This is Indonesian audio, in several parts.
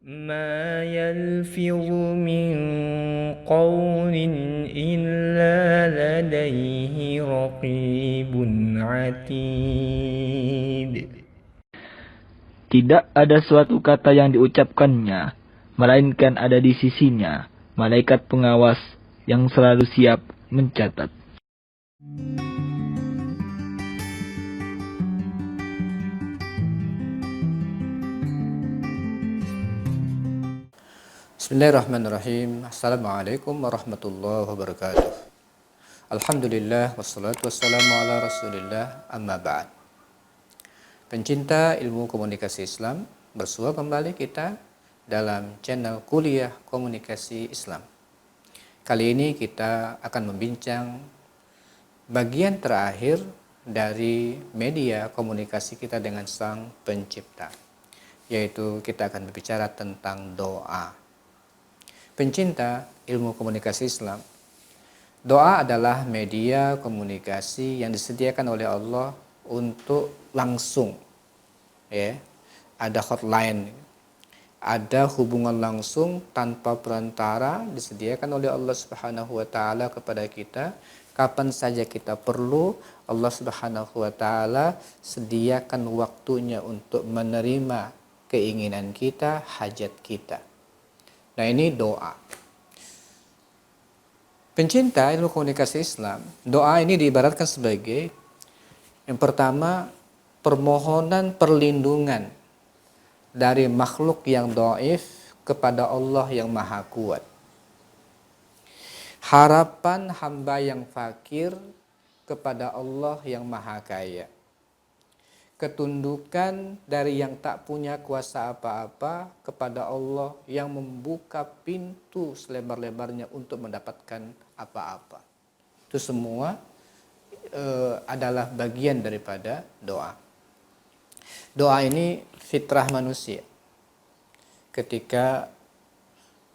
ما يلفظ من قول إلا لديه رقيب عتيد. Tidak ada suatu kata yang diucapkannya, melainkan ada di sisinya malaikat pengawas yang selalu siap mencatat. Bismillahirrahmanirrahim. Assalamualaikum warahmatullahi wabarakatuh. Alhamdulillah wassalatu wassalamu ala rasulillah amma ba'd. Pencinta ilmu komunikasi Islam, bersua kembali kita dalam channel kuliah komunikasi Islam. Kali ini kita akan membincang bagian terakhir dari media komunikasi kita dengan Sang Pencipta, yaitu kita akan berbicara tentang doa. Pencinta ilmu komunikasi Islam, doa adalah media komunikasi yang disediakan oleh Allah untuk langsung, ya, ada hotline, ada hubungan langsung tanpa perantara disediakan oleh Allah Subhanahu wa taala kepada kita. Kapan saja kita perlu, Allah Subhanahu wa taala sediakan waktunya untuk menerima keinginan kita, hajat kita. Nah, ini doa. Pencinta ilmu komunikasi Islam, doa ini diibaratkan sebagai yang pertama, permohonan perlindungan dari makhluk yang dhaif kepada Allah yang maha kuat. Harapan hamba yang fakir kepada Allah yang maha kaya. Ketundukan dari yang tak punya kuasa apa-apa kepada Allah yang membuka pintu selebar-lebarnya untuk mendapatkan apa-apa. Itu semua adalah bagian daripada doa. Doa ini fitrah manusia. Ketika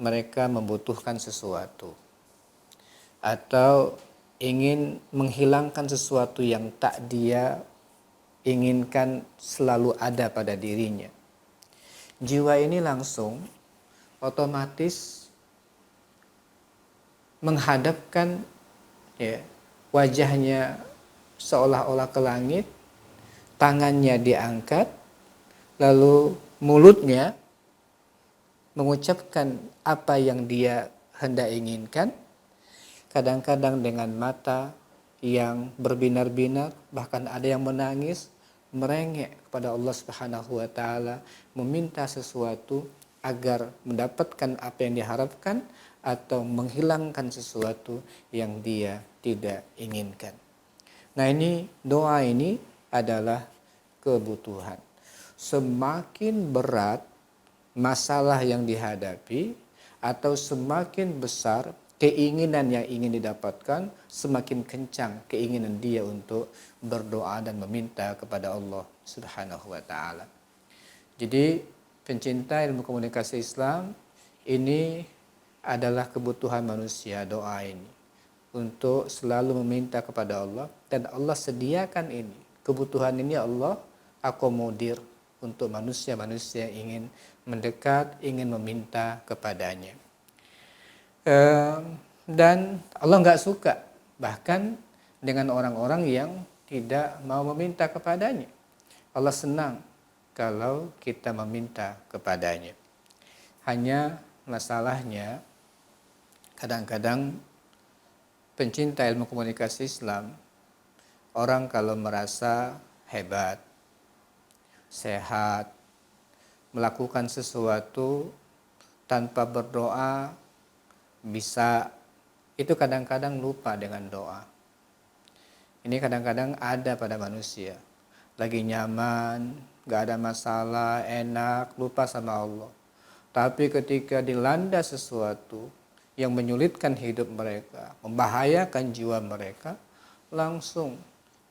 mereka membutuhkan sesuatu atau ingin menghilangkan sesuatu yang tak dia inginkan selalu ada pada dirinya, jiwa ini langsung otomatis menghadapkan, ya, wajahnya seolah-olah ke langit, tangannya diangkat, lalu mulutnya mengucapkan apa yang dia hendak inginkan, kadang-kadang dengan mata yang berbinar-binar, bahkan ada yang menangis, merengek kepada Allah Subhanahu wa taala, meminta sesuatu agar mendapatkan apa yang diharapkan atau menghilangkan sesuatu yang dia tidak inginkan. Nah, ini doa ini adalah kebutuhan. Semakin berat masalah yang dihadapi atau semakin besar keinginan yang ingin didapatkan, semakin kencang keinginan dia untuk berdoa dan meminta kepada Allah Subhanahu wa taala. Jadi, pencinta ilmu komunikasi Islam, ini adalah kebutuhan manusia, doa ini, untuk selalu meminta kepada Allah, dan Allah sediakan ini. Kebutuhan ini Allah akomodir untuk manusia-manusia yang ingin mendekat, ingin meminta kepadanya. Dan Allah nggak suka bahkan dengan orang-orang yang tidak mau meminta kepadanya. Allah senang kalau kita meminta kepadanya. Hanya masalahnya kadang-kadang pencinta ilmu komunikasi Islam, orang kalau merasa hebat, sehat, melakukan sesuatu tanpa berdoa bisa, itu kadang-kadang lupa dengan doa. Ini kadang-kadang ada pada manusia, lagi nyaman, gak ada masalah, enak, lupa sama Allah. Tapi ketika dilanda sesuatu yang menyulitkan hidup mereka, membahayakan jiwa mereka, langsung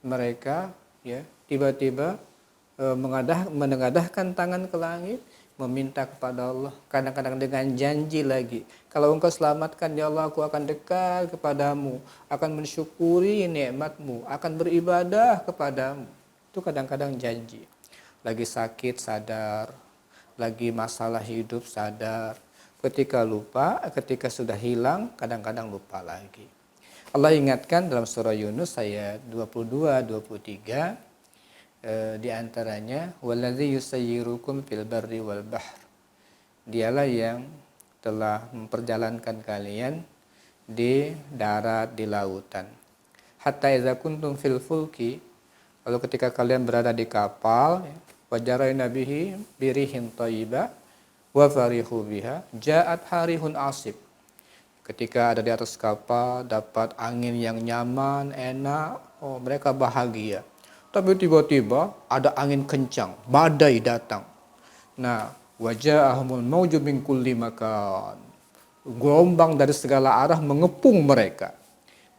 mereka, ya, tiba-tiba menengadahkan tangan ke langit, meminta kepada Allah, kadang-kadang dengan janji lagi, kalau engkau selamatkan ya Allah, aku akan dekat kepadamu, akan mensyukuri nikmatmu, akan beribadah kepadamu. Itu kadang-kadang janji. Lagi sakit sadar, lagi masalah hidup sadar, ketika lupa, ketika sudah hilang kadang-kadang lupa lagi. Allah ingatkan dalam surah Yunus ayat 22-23, di antaranya waladzi yusayyirukum fil barri wal bahr. Dialah yang telah memperjalankan kalian di darat, di lautan. Hatta idza kuntum fil fulki, lalu ketika kalian berada di kapal, wajarayna bihi birihin thayyibah wa farihu biha ja'at harihun asib. Ketika ada di atas kapal dapat angin yang nyaman, enak, mereka bahagia. Tapi tiba-tiba ada angin kencang, badai datang. Nah, waja'ahumul mauju min kulli makan. Gelombang dari segala arah mengepung mereka.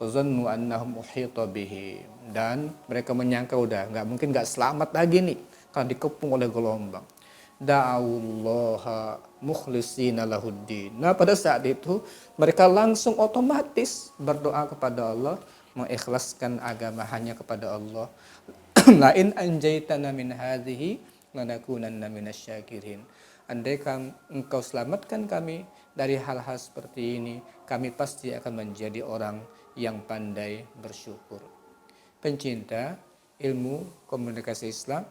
Wazannu annahum uhita bihim, dan mereka menyangka udah nggak selamat lagi nih karena dikepung oleh gelombang. Da'allaha mukhlishina lahuddin. Nah, pada saat itu mereka langsung otomatis berdoa kepada Allah, mengikhlaskan agama hanya kepada Allah. La in anjaitana min hadhihi lanakunanna minasyakirin. Andaikan engkau selamatkan kami dari hal-hal seperti ini, kami pasti akan menjadi orang yang pandai bersyukur. Pencinta ilmu komunikasi Islam,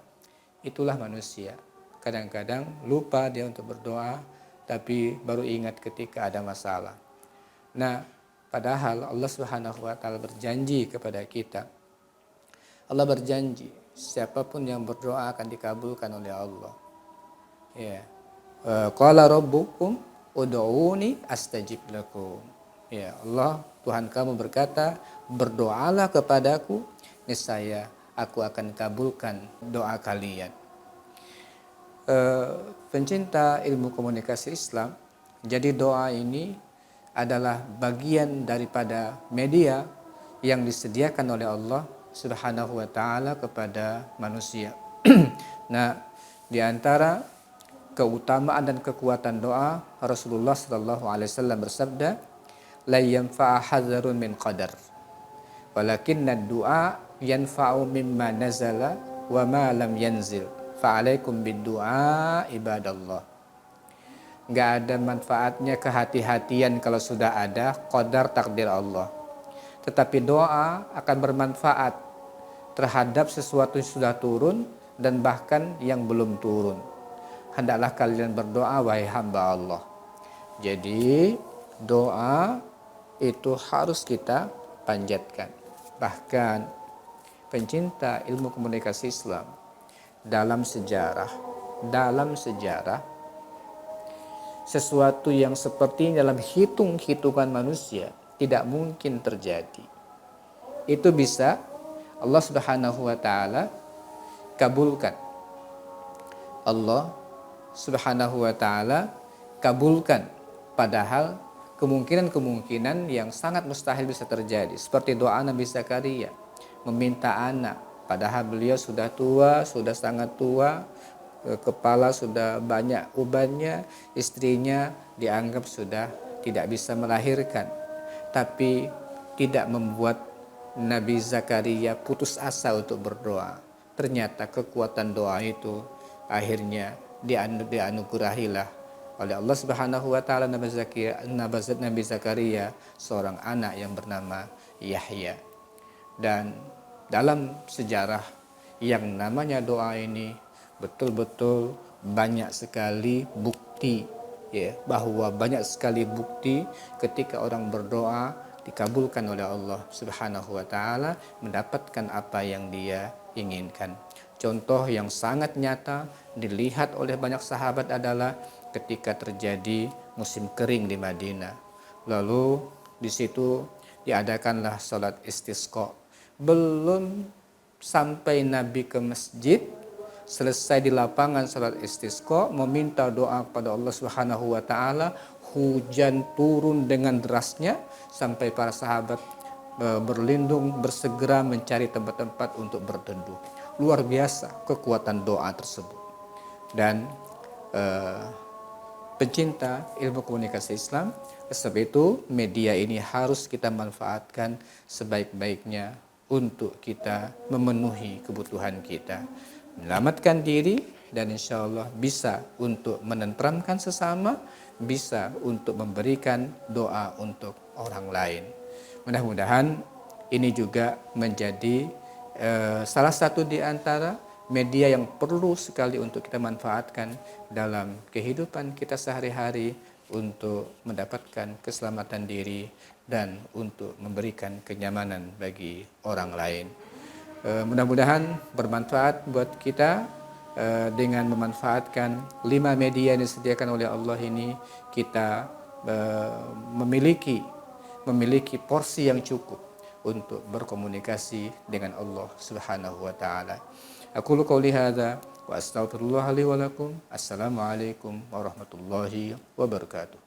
itulah manusia. Kadang-kadang lupa dia untuk berdoa, tapi baru ingat ketika ada masalah. Nah, padahal Allah Subhanahu wa taala berjanji kepada kita. Allah berjanji, siapapun yang berdoa akan dikabulkan oleh Allah. Ya. Qala rabbukum ud'uni astajib lakum. Ya, Allah Tuhan kamu berkata, berdoalah kepadaku, niscaya aku akan kabulkan doa kalian. Pencinta ilmu komunikasi Islam, jadi doa ini adalah bagian daripada media yang disediakan oleh Allah Subhanahu wa taala kepada manusia. Nah, di antara keutamaan dan kekuatan doa, Rasulullah sallallahu alaihi wasallam bersabda, la yanfa'a hadzarun min qadar walakinna du'a yanfa'u mimma nazala wa ma lam yanzil fa'alaikum bid-du'a ibadallah. Enggak ada manfaatnya kehati-hatian kalau sudah ada qadar takdir Allah, tetapi doa akan bermanfaat terhadap sesuatu yang sudah turun dan bahkan yang belum turun. Hendaklah kalian berdoa wahai hamba Allah. Jadi doa itu harus kita panjatkan. Bahkan pencinta ilmu komunikasi Islam, dalam sejarah sesuatu yang seperti dalam hitungan manusia tidak mungkin terjadi. Itu bisa Allah Subhanahu wa taala kabulkan. Allah Subhanahu wa taala kabulkan, padahal kemungkinan yang sangat mustahil bisa terjadi, seperti doa Nabi Zakaria meminta anak, padahal beliau sudah tua, sudah sangat tua, kepala sudah banyak ubannya, istrinya dianggap sudah tidak bisa melahirkan, tapi tidak membuat Nabi Zakaria putus asa untuk berdoa. Ternyata kekuatan doa itu akhirnya dianugerahilah oleh Allah Subhanahu wa taala Nabi Zakaria seorang anak yang bernama Yahya. Dan dalam sejarah yang namanya doa ini betul-betul banyak sekali bukti, ya, bahwa banyak sekali bukti ketika orang berdoa dikabulkan oleh Allah Subhanahu wa taala, mendapatkan apa yang dia inginkan. Contoh yang sangat nyata dilihat oleh banyak sahabat adalah ketika terjadi musim kering di Madinah. Lalu di situ diadakanlah salat istisqa. Belum sampai Nabi ke masjid, selesai di lapangan salat istisqa, meminta doa kepada Allah Subhanahu wa taala, hujan turun dengan derasnya sampai para sahabat berlindung, bersegera mencari tempat-tempat untuk berteduh. Luar biasa kekuatan doa tersebut. Dan pencinta ilmu komunikasi Islam, sebab itu media ini harus kita manfaatkan sebaik-baiknya untuk kita memenuhi kebutuhan kita, menyelamatkan diri, dan insya Allah bisa untuk menenteramkan sesama, bisa untuk memberikan doa untuk orang lain. Mudah-mudahan ini juga menjadi salah satu di antara media yang perlu sekali untuk kita manfaatkan dalam kehidupan kita sehari-hari untuk mendapatkan keselamatan diri dan untuk memberikan kenyamanan bagi orang lain. Mudah-mudahan bermanfaat buat kita. Dengan memanfaatkan 5 media yang disediakan oleh Allah ini, kita memiliki porsi yang cukup untuk berkomunikasi dengan Allah Subhanahu wa taala. Aqulu qouli hadza wa astaghfirullah li wa lakum. Assalamualaikum warahmatullahi wabarakatuh.